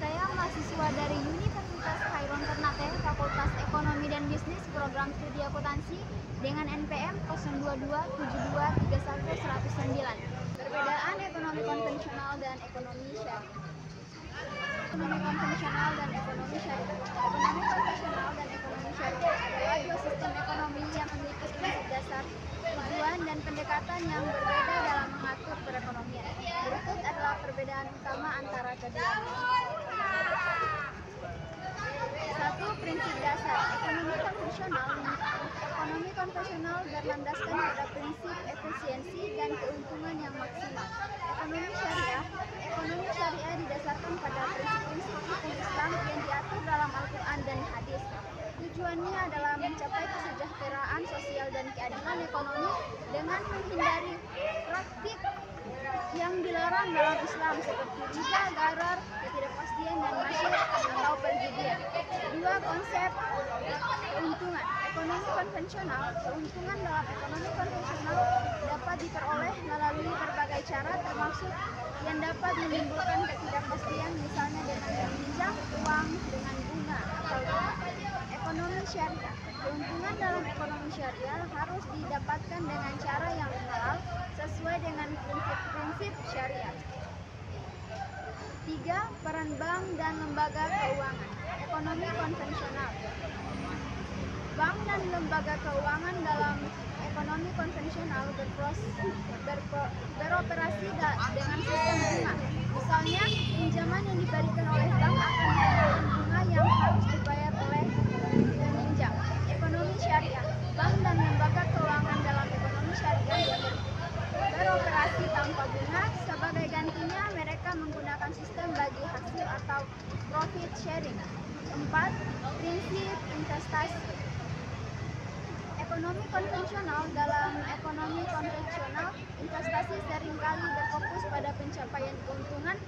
Saya mahasiswa dari Universitas Khairul Ternate, Fakultas Ekonomi dan Bisnis, Program Studi Akuntansi dengan NPM 022723109. Perbedaan ekonomi konvensional dan ekonomi syariah. Ekonomi konvensional dan ekonomi syariah. Ekonomi konvensional dan ekonomi syariah adalah dua sistem ekonomi yang memiliki prinsip dasar, tujuan, dan pendekatan yang berbeda dalam mengatur perekonomian. Berikut adalah perbedaan utama antara keduanya. 1. Prinsip dasar. Ekonomi konvensional berlandaskan pada prinsip efisiensi dan keuntungan yang maksimal. Ekonomi syariah didasarkan pada prinsip-prinsip hukum Islam yang diatur dalam Al-Quran dan hadis. Tujuannya adalah mencapai kesejahteraan sosial dan keadilan ekonomi dengan menghindari praktik yang dilarang dalam Islam seperti riba, gharar, ketidakpastian, dan masyid atau perjudian. 2. Konsep keuntungan. Keuntungan dalam ekonomi konvensional dapat diperoleh melalui berbagai cara, termasuk yang dapat menimbulkan ketidakpastian, misalnya dengan meminjam uang dengan bunga atau ekonomi syariah. Keuntungan dalam ekonomi syariah harus didapatkan dengan cara yang halal sesuai dengan prinsip-prinsip syariat. 3. Peran bank dan lembaga keuangan. Ekonomi konvensional. Bank dan lembaga keuangan dalam ekonomi konvensional beroperasi dengan sistem bunga. Misalnya, pinjaman yang diberikan oleh bank akan mendapatkan bunga yang harus dibayar oleh peminjam. Ekonomi syariah. Bank dan lembaga keuangan dalam ekonomi syariah beroperasi tanpa bunga. Sebagai gantinya, mereka menggunakan sistem bagi hasil atau profit sharing. 4. Prinsip investasi. Ekonomi konvensional. Dalam ekonomi konvensional, investasi seringkali berfokus pada pencapaian keuntungan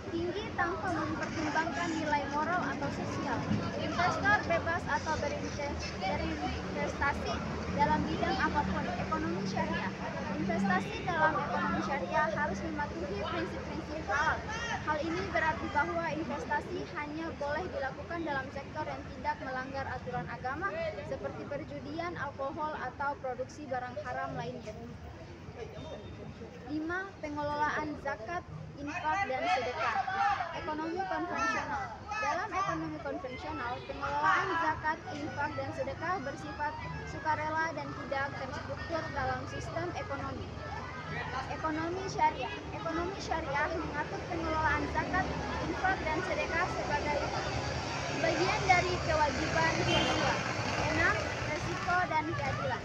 tinggi tanpa mempertimbangkan nilai moral atau sosial. Investor bebas atau berinvestasi dalam bidang apapun. Ekonomi syariah. Investasi dalam ekonomi syariah harus mematuhi prinsip-prinsip halal. Hal ini berarti bahwa investasi hanya boleh dilakukan dalam sektor yang tidak melanggar aturan agama seperti perjudian, alkohol, atau produksi barang haram lainnya. 5. Pengelolaan zakat, infak, dan sedekah. Ekonomi konvensional. Dalam ekonomi konvensional, pengelolaan zakat, infak, dan sedekah bersifat sukarela dan tidak terstruktur dalam sistem ekonomi. Ekonomi syariah. Ekonomi syariah mengatur pengelolaan zakat, infak, dan sedekah sebagai bagian dari kewajiban sosial. 6. Resiko dan keadilan.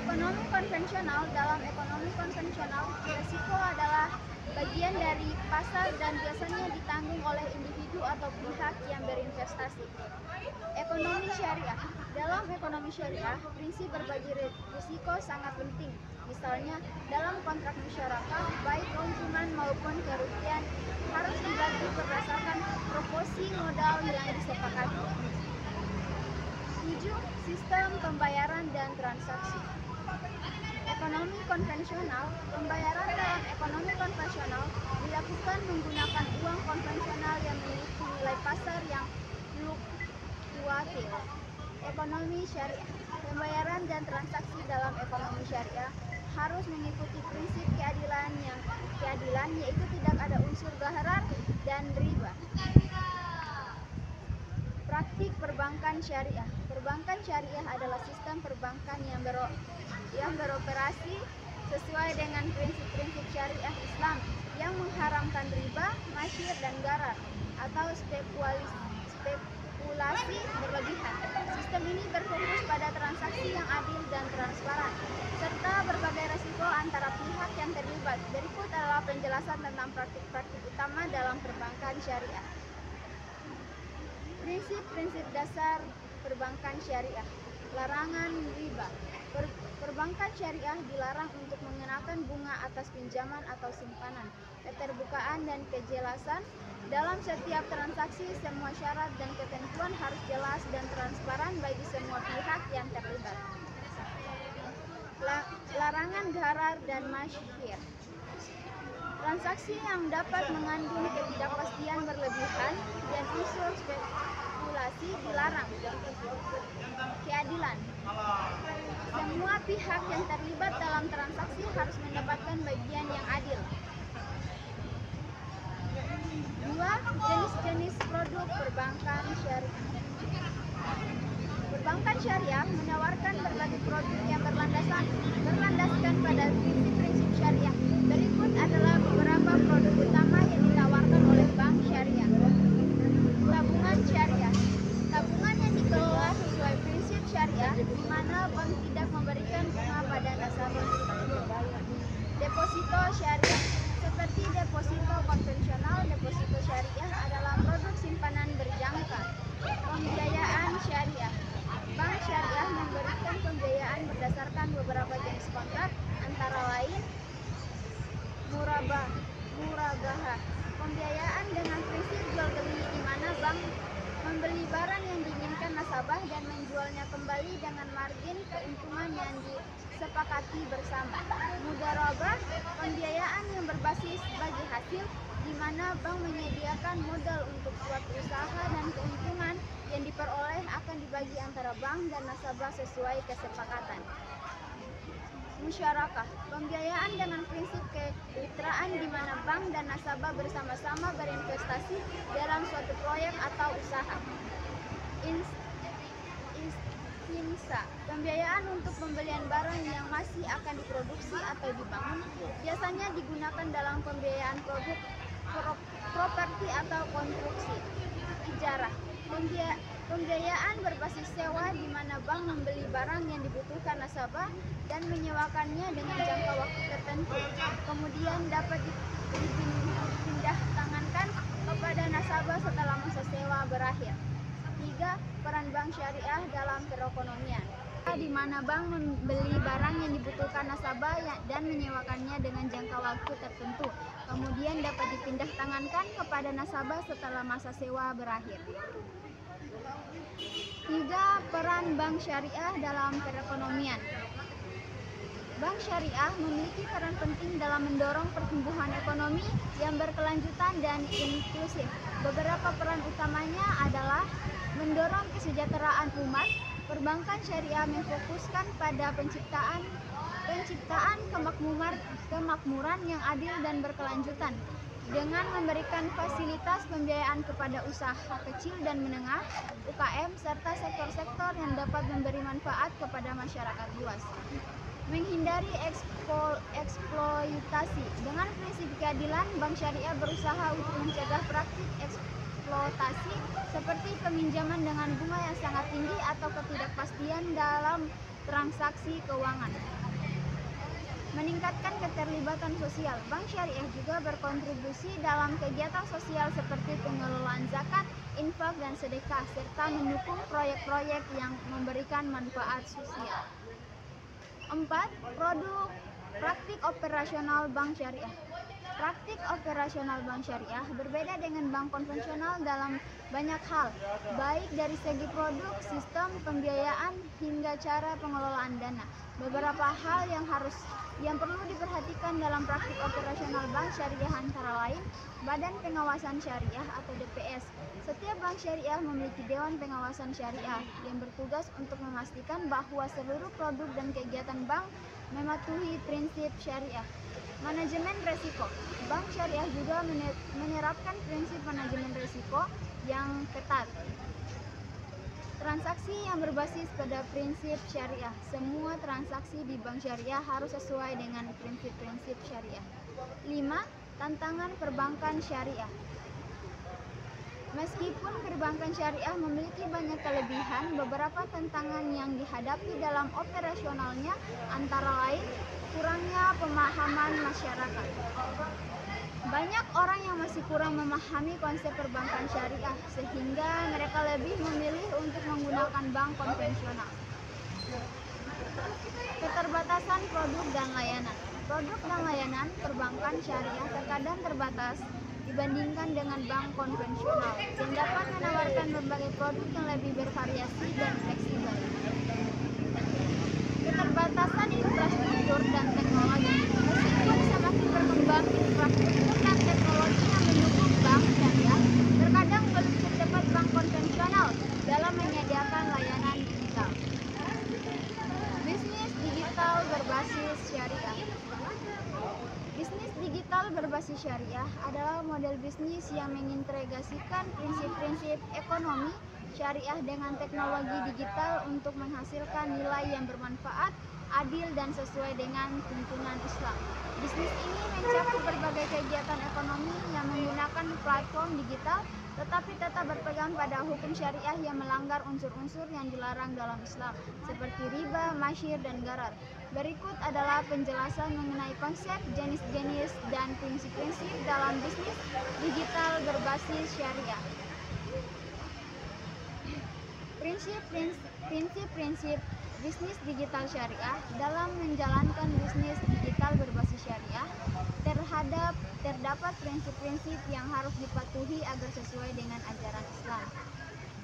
Ekonomi konvensional. Dalam ekonomi konvensional, resiko adalah bagian dari pasar dan biasanya ditanggung oleh individu atau pihak yang berinvestasi. Ekonomi syariah. Dalam ekonomi syariah, prinsip berbagi risiko sangat penting. Misalnya, dalam kontrak musyarakah, baik keuntungan maupun kerugian harus dibagi berdasarkan proporsi modal yang disepakati. 7. Sistem pembayaran dan transaksi. Ekonomi konvensional. Pembayaran dalam ekonomi konvensional dilakukan menggunakan uang konvensional yang memiliki nilai pasar yang fluktuatif. Ekonomi syariah. Pembayaran dan transaksi dalam ekonomi syariah harus mengikuti prinsip keadilan yaitu tidak ada unsur gharar dan riba. Praktik perbankan syariah. Perbankan syariah adalah sistem perbankan yang beroperasi sesuai dengan prinsip-prinsip syariah Islam yang yang mengharamkan riba, masyir, dan garar atau spekulasi berlebihan. Sistem ini berfokus pada transaksi yang adil dan transparan, serta berbagai resiko antara pihak yang terlibat. Berikut adalah penjelasan tentang praktik-praktik utama dalam perbankan syariah. Prinsip-prinsip dasar perbankan syariah. Larangan riba. Perbankan syariah dilarang untuk mengenakan bunga atas pinjaman atau simpanan. Keterbukaan dan kejelasan. Dalam setiap transaksi, semua syarat dan ketentuan harus jelas dan transparan bagi semua pihak yang terlibat. Larangan garar dan masyir. Transaksi yang dapat mengandung ketidakpastian berlebihan dan unsur spekulasi dilarang. Keadilan. Semua pihak yang terlibat dalam transaksi harus mendapatkan bagian yang adil. 2. Jenis-jenis produk perbankan syariah. Perbankan syariah menawarkan berbagai produk yang berlandaskan pada prinsip-prinsip syariah. Berikut adalah beberapa produk utama yang ditawarkan oleh bank syariah. Tabungan syariah. Tabungan yang dikelola sesuai prinsip syariah, di mana bank tidak memberikan bunga pada nasabah. Deposito syariah. Seperti deposito konvensional, deposito syariah adalah produk simpanan berjangka. Pembiayaan syariah. Bank syariah memberikan pembiayaan berdasarkan beberapa jenis kontrak, antara lain murabahah. Pembiayaan dengan prinsip jual beli, di mana bank membeli barang yang diinginkan nasabah dan menjualnya kembali dengan margin keuntungan yang disepakati bersama. Mudharabah, pembiayaan yang berbasis bagi hasil, di mana bank menyediakan modal untuk suatu usaha dan keuntungan yang diperoleh akan dibagi antara bank dan nasabah sesuai kesepakatan. Musyarakah, pembiayaan dengan prinsip kemitraan, di mana bank dan nasabah bersama-sama berinvestasi dalam suatu proyek atau usaha. Istinsa, pembiayaan untuk pembelian barang yang masih akan diproduksi atau dibangun, biasanya digunakan dalam pembiayaan produk properti atau konstruksi. Ijarah, pembiayaan berbasis sewa, di mana bank membeli barang yang dibutuhkan nasabah dan menyewakannya dengan jangka waktu tertentu, kemudian dapat dipindah tangankan kepada nasabah setelah masa sewa berakhir. 3. Peran bank syariah dalam perekonomian, di mana bank membeli barang yang dibutuhkan nasabah dan menyewakannya dengan jangka waktu tertentu, kemudian dapat dipindah tangankan kepada nasabah setelah masa sewa berakhir. 3. Peran bank syariah dalam perekonomian. Bank syariah memiliki peran penting dalam mendorong pertumbuhan ekonomi yang berkelanjutan dan inklusif. Beberapa peran utamanya adalah mendorong kesejahteraan umat. Perbankan syariah memfokuskan pada penciptaan kemakmuran yang adil dan berkelanjutan dengan memberikan fasilitas pembiayaan kepada usaha kecil dan menengah, UKM, serta sektor-sektor yang dapat memberi manfaat kepada masyarakat luas. Menghindari eksploitasi. Dengan prinsip keadilan, bank syariah berusaha untuk mencegah praktik eksploitasi seperti peminjaman dengan bunga yang sangat tinggi atau ketidakpastian dalam transaksi keuangan. Meningkatkan keterlibatan sosial. Bank syariah juga berkontribusi dalam kegiatan sosial seperti pengelolaan zakat, infak, dan sedekah, serta mendukung proyek-proyek yang memberikan manfaat sosial. 4. Praktik operasional bank syariah. Praktik operasional bank syariah berbeda dengan bank konvensional dalam banyak hal, baik dari segi produk, sistem pembiayaan, hingga cara pengelolaan dana. Beberapa hal yang perlu diperhatikan dalam praktik operasional bank syariah antara lain Badan Pengawasan Syariah atau DPS. Setiap bank syariah memiliki Dewan Pengawasan Syariah yang bertugas untuk memastikan bahwa seluruh produk dan kegiatan bank mematuhi prinsip syariah. Manajemen resiko. Bank syariah juga menerapkan prinsip manajemen risiko yang ketat. Transaksi yang berbasis pada prinsip syariah. Semua transaksi di bank syariah harus sesuai dengan prinsip-prinsip syariah. 5. Tantangan perbankan syariah. Meskipun perbankan syariah memiliki banyak kelebihan, beberapa tantangan yang dihadapi dalam operasionalnya antara lain kurangnya pemahaman masyarakat. Banyak orang yang masih kurang memahami konsep perbankan syariah, sehingga mereka lebih memilih untuk menggunakan bank konvensional. Keterbatasan produk dan layanan. Produk dan layanan perbankan syariah terkadang terbatas dibandingkan dengan bank konvensional yang dapat menawarkan berbagai produk yang lebih bervariasi dan fleksibel. Keterbatasan infrastruktur dan teknologi. Meskipun semakin berkembang infrastruktur dan teknologi yang mendukung bank syariah, terkadang belum secepat bank konvensional dalam menyediakan layanan digital. Bisnis digital berbasis syariah. Bisnis digital berbasis syariah adalah model bisnis yang mengintegrasikan prinsip-prinsip ekonomi syariah dengan teknologi digital untuk menghasilkan nilai yang bermanfaat, adil, dan sesuai dengan tuntunan Islam. Bisnis ini mencakup berbagai kegiatan ekonomi yang menggunakan platform digital, tetapi tetap berpegang pada hukum syariah yang melanggar unsur-unsur yang dilarang dalam Islam, seperti riba, masyir, dan gharar. Berikut adalah penjelasan mengenai konsep, jenis-jenis, dan prinsip-prinsip dalam bisnis digital berbasis syariah. Prinsip-prinsip bisnis digital syariah dalam menjalankan bisnis digital berbasis syariah terdapat prinsip-prinsip yang harus dipatuhi agar sesuai dengan ajaran Islam.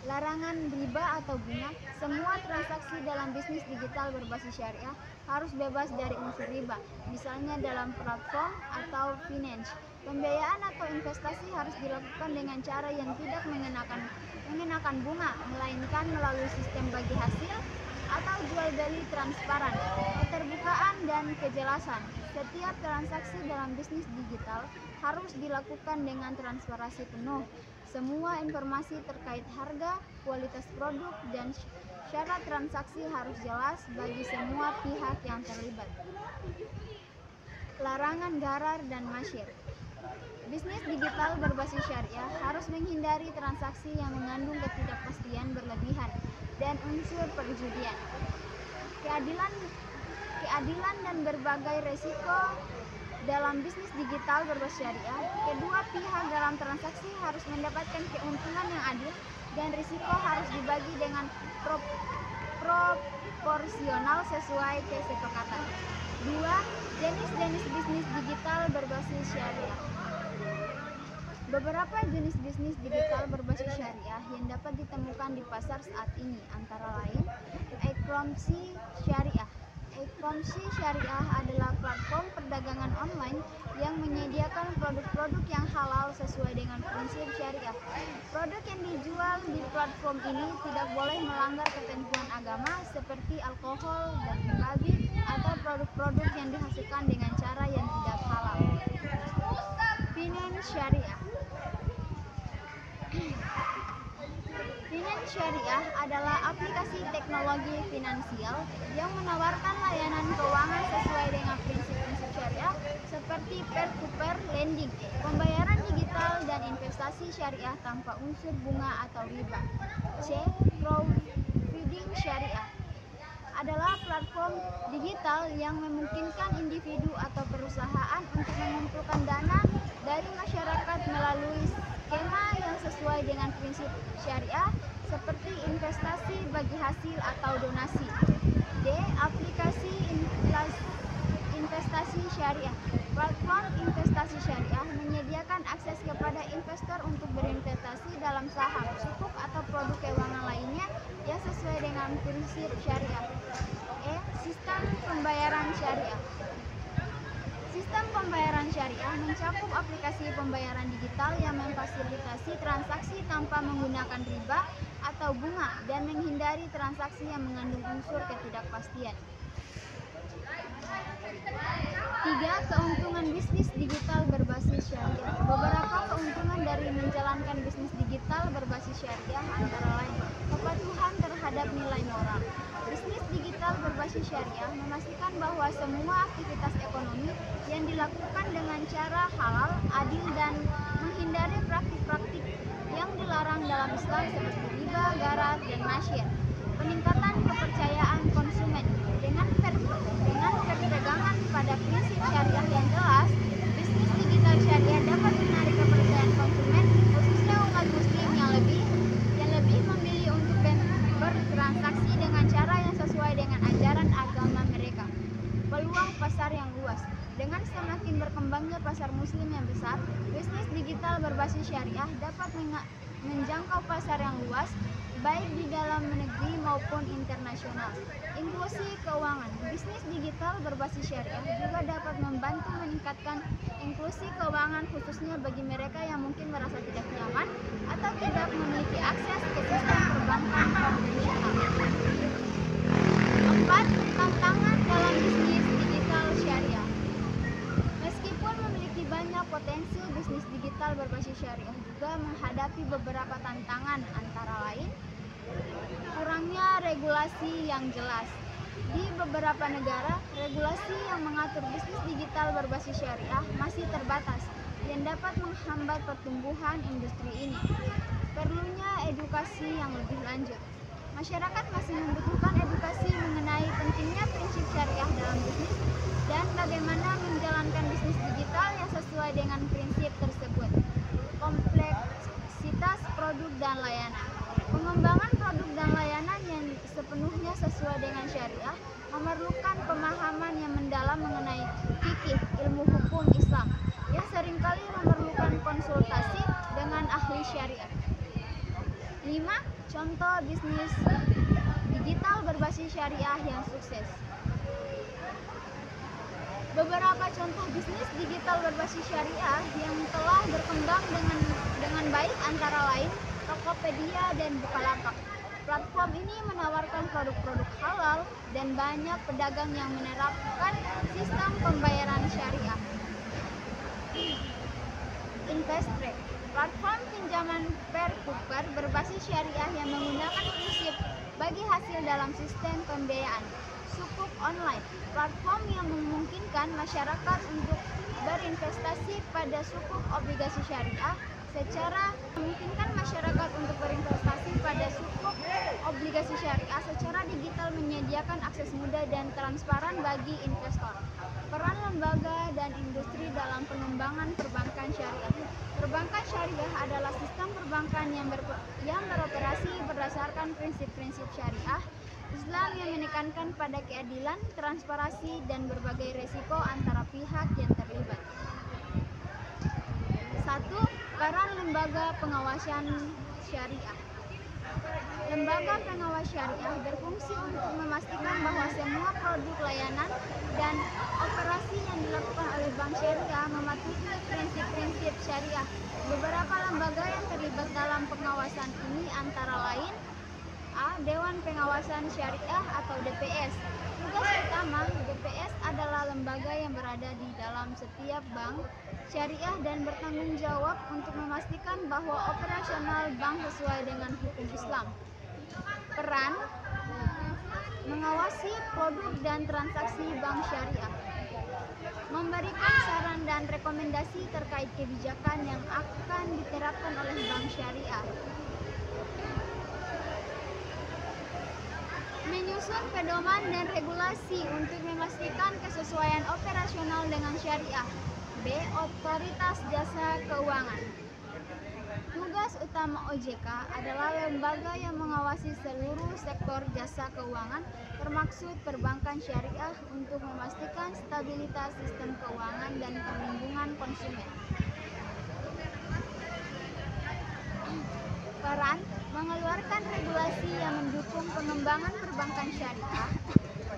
Larangan riba atau bunga. Semua transaksi dalam bisnis digital berbasis syariah harus bebas dari unsur riba, misalnya dalam platform atau finance. Pembiayaan atau investasi harus dilakukan dengan cara yang tidak mengenakan bunga, melainkan melalui sistem bagi hasil atau jual beli transparan, keterbukaan, dan kejelasan. Setiap transaksi dalam bisnis digital harus dilakukan dengan transparansi penuh. Semua informasi terkait harga, kualitas produk, dan syarat transaksi harus jelas bagi semua pihak yang terlibat. Larangan gharar dan masyir. Bisnis digital berbasis syariah harus menghindari transaksi yang mengandung ketidakpastian berlebihan dan unsur perjudian. Keadilan dan berbagai resiko dalam bisnis digital berbasis syariah. Kedua pihak dalam transaksi harus mendapatkan keuntungan yang adil dan risiko harus dibagi dengan proporsional sesuai kesepakatan. 2. Jenis-jenis bisnis digital berbasis syariah. Beberapa jenis bisnis digital berbasis syariah yang dapat ditemukan di pasar saat ini antara lain e-commerce syariah. E-commerce syariah adalah platform perdagangan online yang menyediakan produk-produk yang halal sesuai dengan prinsip syariah. Produk yang dijual di platform ini tidak boleh melanggar ketentuan agama seperti alkohol, daging babi, atau produk-produk yang dihasilkan dengan cara yang tidak halal. Finance syariah. Finance syariah adalah aplikasi teknologi finansial yang menawarkan layanan keuangan sesuai dengan prinsip-prinsip syariah seperti peer-to-peer lending, pembayaran digital, dan investasi syariah tanpa unsur bunga atau riba. C. Crowdfunding syariah adalah platform digital yang memungkinkan individu atau perusahaan untuk mengumpulkan dana dari masyarakat melalui skema yang sesuai dengan prinsip syariah seperti investasi bagi hasil atau donasi. D. Aplikasi investasi syariah. Platform investasi syariah menyediakan akses kepada investor untuk berinvestasi dalam saham, sukuk, atau produk keuangan lainnya yang sesuai dengan prinsip syariah. E. Sistem pembayaran syariah. Sistem pembayaran syariah mencakup aplikasi pembayaran digital yang memfasilitasi transaksi tanpa menggunakan riba atau bunga dan menghindari transaksi yang mengandung unsur ketidakpastian. 3. Keuntungan bisnis digital berbasis syariah. Beberapa keuntungan dari menjalankan bisnis digital berbasis syariah antara lain kepatuhan terhadap nilai moral. Bisnis digital berbasis syariah memastikan bahwa semua aktivitas ekonomi ekonomi yang dilakukan dengan cara halal, adil, dan menghindari praktik-praktik yang dilarang dalam Islam seperti riba, gharar, dan masyir. Peningkatan kepercayaan konsumen dengan berpegangan pada prinsip syariah yang jelas, bisnis digital syariah dapat menarik kepercayaan konsumen, khususnya umat muslim yang lebih memilih untuk bertransaksi dengan cara yang sesuai dengan ajaran agama mereka. Peluang pasar yang luas. Dengan semakin berkembangnya pasar muslim yang besar, bisnis digital berbasis syariah dapat menjangkau pasar yang luas, baik di dalam negeri maupun internasional. Inklusi keuangan. Bisnis digital berbasis syariah juga dapat membantu meningkatkan inklusi keuangan, khususnya bagi mereka yang mungkin merasa tidak nyaman atau tidak memiliki akses ke sistem perbankan konvensional. 4. Tantangan dalam bisnis digital syariah. Meskipun memiliki banyak potensi, bisnis digital berbasis syariah juga menghadapi beberapa tantangan, antara lain kurangnya regulasi yang jelas. Di beberapa negara, regulasi yang mengatur bisnis digital berbasis syariah masih terbatas yang dapat menghambat pertumbuhan industri ini. Perlunya edukasi yang lebih lanjut. Masyarakat masih membutuhkan edukasi mengenai pentingnya prinsip syariah dalam bisnis dan bagaimana menjalankan bisnis digital yang sesuai dengan prinsip tersebut. Kompleksitas produk dan layanan. Pengembangan produk dan layanan yang sepenuhnya sesuai dengan syariah memerlukan pemahaman yang mendalam mengenai fikih, ilmu hukum Islam, yang seringkali memerlukan konsultasi dengan ahli syariah. 5. Contoh bisnis digital berbasis syariah yang sukses. Beberapa contoh bisnis digital berbasis syariah yang telah berkembang dengan baik antara lain Tokopedia dan Bukalapak. Platform ini menawarkan produk-produk halal dan banyak pedagang yang menerapkan sistem pembayaran syariah. Investrade, platform pinjaman peer-to-peer berbasis syariah yang menggunakan prinsip bagi hasil dalam sistem pembiayaan. Sukuk online, platform yang memungkinkan masyarakat untuk berinvestasi pada sukuk obligasi syariah secara digital, menyediakan akses mudah dan transparan bagi investor. Peran lembaga dan industri dalam pengembangan perbankan syariah. Perbankan syariah adalah sistem perbankan yang beroperasi berdasarkan prinsip-prinsip syariah Islam yang menekankan pada keadilan, transparansi, dan berbagai resiko antara pihak yang terlibat. 1. Peran lembaga pengawasan syariah. Lembaga pengawas syariah berfungsi untuk memastikan bahwa semua produk, layanan, dan operasi yang dilakukan oleh bank syariah mematuhi prinsip-prinsip syariah. Beberapa lembaga yang terlibat dalam pengawasan ini antara lain: A. Dewan Pengawasan Syariah atau DPS. Tugas utama DPS adalah lembaga yang berada di dalam setiap bank syariah dan bertanggung jawab untuk memastikan bahwa operasional bank sesuai dengan hukum Islam. Peran: mengawasi produk dan transaksi bank syariah, memberikan saran dan rekomendasi terkait kebijakan yang akan diterapkan oleh bank syariah, menyusun pedoman dan regulasi untuk memastikan kesesuaian operasional dengan syariah. B. Otoritas Jasa Keuangan. Tugas utama OJK adalah lembaga yang mengawasi seluruh sektor jasa keuangan, termaksud perbankan syariah, untuk memastikan stabilitas sistem keuangan dan perlindungan konsumen. Peran: mengeluarkan regulasi yang mendukung pengembangan perbankan syariah,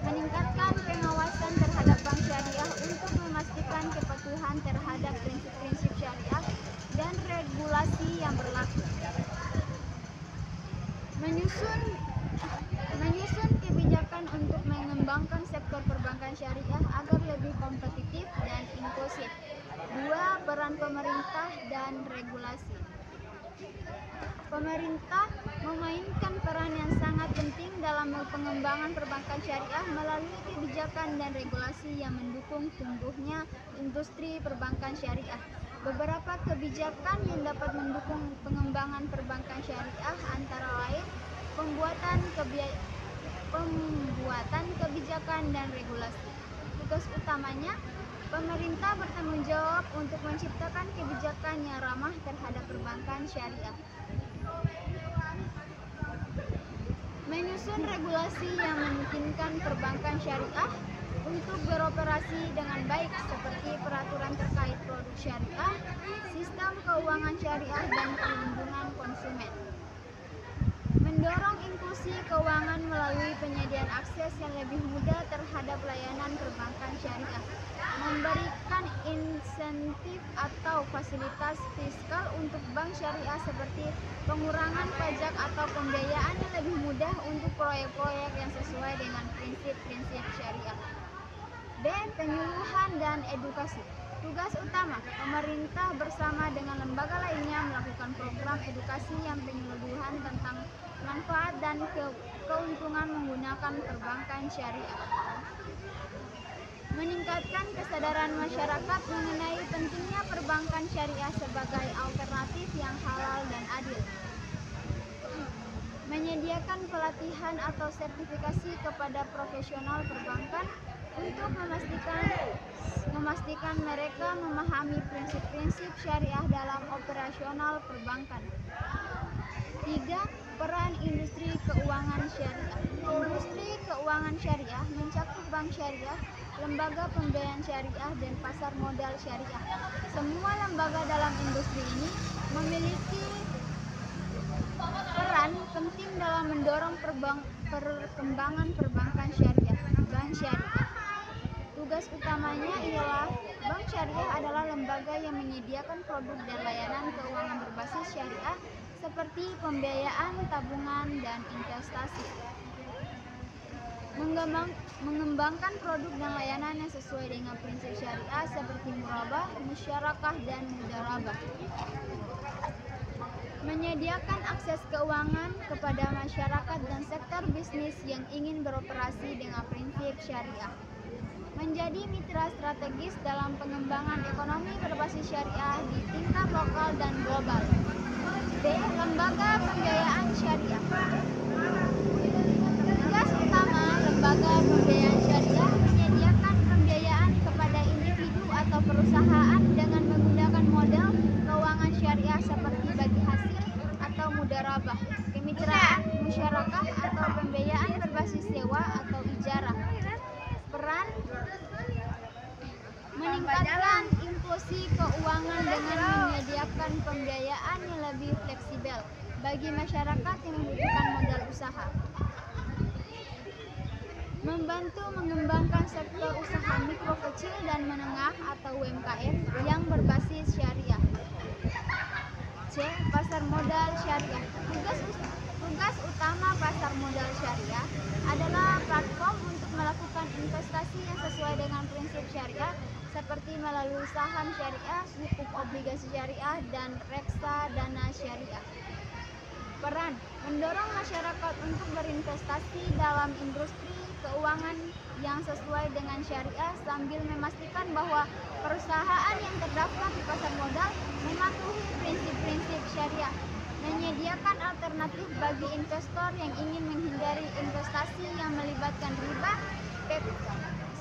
meningkatkan pengawasan terhadap bank syariah untuk memastikan kepatuhan terhadap prinsip-prinsip syariah dan regulasi yang berlaku. Menyusun kebijakan untuk mengembangkan sektor perbankan syariah agar lebih kompetitif dan inklusif. 2. Peran pemerintah dan regulasi. Pemerintah memainkan peran yang sangat penting dalam pengembangan perbankan syariah melalui kebijakan dan regulasi yang mendukung tumbuhnya industri perbankan syariah. Beberapa kebijakan yang dapat mendukung pengembangan perbankan syariah antara lain pembuatan kebijakan dan regulasi. Tugas utamanya, pemerintah bertanggung jawab untuk menciptakan kebijakan yang ramah terhadap perbankan syariah. Menyusun regulasi yang memungkinkan perbankan syariah untuk beroperasi dengan baik seperti peraturan terkait produk syariah, sistem keuangan syariah, dan perlindungan konsumen. Mendorong inklusi keuangan melalui penyediaan akses yang lebih mudah terhadap layanan perbankan syariah. Memberikan insentif atau fasilitas fiskal untuk bank syariah seperti pengurangan pajak atau pembiayaan yang lebih mudah untuk proyek-proyek yang sesuai dengan prinsip-prinsip syariah. B. Penyuluhan dan edukasi. Tugas utama, pemerintah bersama dengan lembaga lainnya melakukan program edukasi yang penyuluhan tentang manfaat dan keuntungan menggunakan perbankan syariah. Meningkatkan kesadaran masyarakat mengenai pentingnya perbankan syariah sebagai alternatif yang halal dan adil. Menyediakan pelatihan atau sertifikasi kepada profesional perbankan untuk memastikan mereka memahami prinsip-prinsip syariah dalam operasional perbankan. 3. Peran industri keuangan syariah. Industri keuangan syariah mencakup bank syariah, lembaga pembiayaan syariah, dan pasar modal syariah. Semua lembaga dalam industri ini memiliki peran penting dalam mendorong perkembangan perbankan syariah. Bank syariah. Tugas utamanya ialah bank syariah adalah lembaga yang menyediakan produk dan layanan keuangan berbasis syariah seperti pembiayaan, tabungan, dan investasi. Mengembangkan produk dan layanan yang sesuai dengan prinsip syariah seperti murabah, musyarakah, dan mudharabah. Menyediakan akses keuangan kepada masyarakat dan sektor bisnis yang ingin beroperasi dengan prinsip syariah. Menjadi mitra strategis dalam pengembangan ekonomi berbasis syariah di tingkat lokal dan global. B. Lembaga pembiayaan syariah. Tugas utama lembaga pembiayaan syariah menyediakan pembiayaan kepada individu atau perusahaan dengan menggunakan model keuangan syariah seperti bagi hasil atau mudharabah, kemitraan, musyarakah, atau pembiayaan berbasis sewa atau ijarah. Peran meningkatkan inklusi keuangan dengan menyediakan pembiayaan yang lebih fleksibel bagi masyarakat yang membutuhkan modal usaha. Membantu mengembangkan sektor usaha mikro kecil dan menengah atau UMKM yang berbasis syariah. C. Pasar modal syariah. Tugas utama pasar modal syariah adalah platform untuk melakukan investasi yang sesuai dengan prinsip syariah seperti melalui saham syariah, sukuk obligasi syariah, dan reksadana syariah. Peran mendorong masyarakat untuk berinvestasi dalam industri keuangan yang sesuai dengan syariah sambil memastikan bahwa perusahaan yang terdaftar di pasar modal mematuhi prinsip-prinsip syariah. Menyediakan alternatif bagi investor yang ingin menghindari investasi yang melibatkan riba,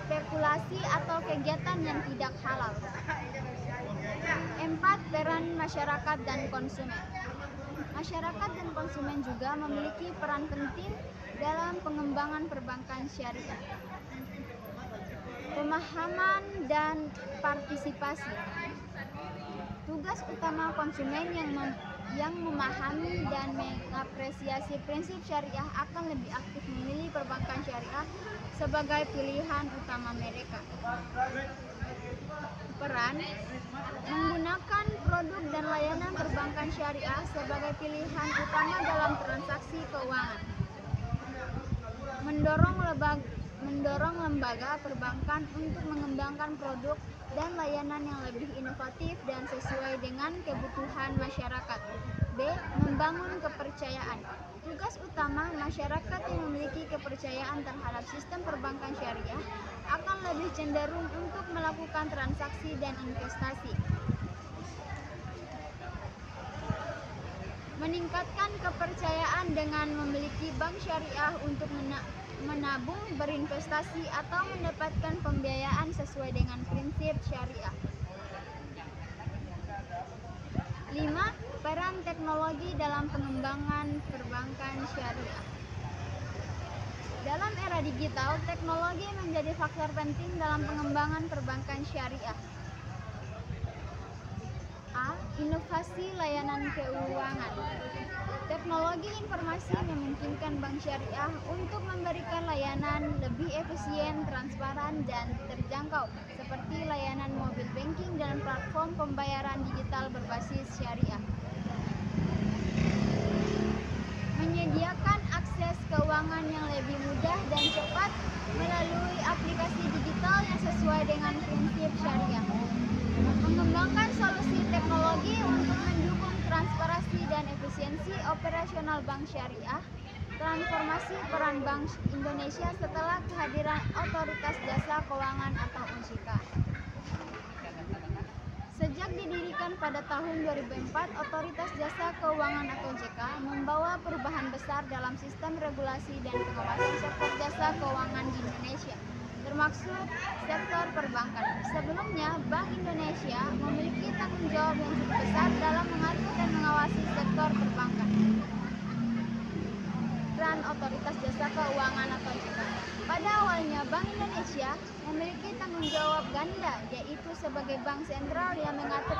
spekulasi, atau kegiatan yang tidak halal. 4. Peran masyarakat dan konsumen. Masyarakat dan konsumen juga memiliki peran penting dalam pengembangan perbankan syariah. Pemahaman dan partisipasi. Tugas utama konsumen yang memahami dan mengapresiasi prinsip syariah akan lebih aktif memilih perbankan syariah sebagai pilihan utama mereka. Peran menggunakan produk dan layanan perbankan syariah sebagai pilihan utama dalam transaksi keuangan. Mendorong lembaga perbankan untuk mengembangkan produk dan layanan yang lebih inovatif dan sesuai dengan kebutuhan masyarakat. B. Membangun kepercayaan. Tugas utama masyarakat yang memiliki kepercayaan terhadap sistem perbankan syariah akan lebih cenderung untuk melakukan transaksi dan investasi. Meningkatkan kepercayaan dengan memiliki bank syariah untuk menabung, berinvestasi, atau mendapatkan pembiayaan sesuai dengan prinsip syariah. 5. Peran teknologi dalam pengembangan perbankan syariah. Dalam era digital, teknologi menjadi faktor penting dalam pengembangan perbankan syariah. A. Inovasi layanan keuangan. Teknologi informasi memungkinkan bank syariah untuk memberikan layanan lebih efisien, transparan, dan terjangkau, seperti layanan mobile banking dan platform pembayaran digital berbasis syariah. Menyediakan akses keuangan yang lebih mudah dan cepat melalui aplikasi digital yang sesuai dengan prinsip syariah. Mengembangkan solusi teknologi untuk mendukung transparansi dan efisiensi operasional bank syariah. Transformasi peran Bank Indonesia setelah kehadiran Otoritas Jasa Keuangan atau OJK. Sejak didirikan pada tahun 2004, Otoritas Jasa Keuangan atau OJK membawa perubahan besar dalam sistem regulasi dan pengawasan sektor jasa keuangan di Indonesia, termasuk sektor perbankan. Sebelumnya, Bank Indonesia memiliki tanggung jawab yang cukup besar dalam mengatur dan mengawasi sektor perbankan. Peran Otoritas Jasa Keuangan atau OJK. Pada awalnya, Bank Indonesia memiliki tanggung jawab ganda, yaitu sebagai bank sentral yang mengatur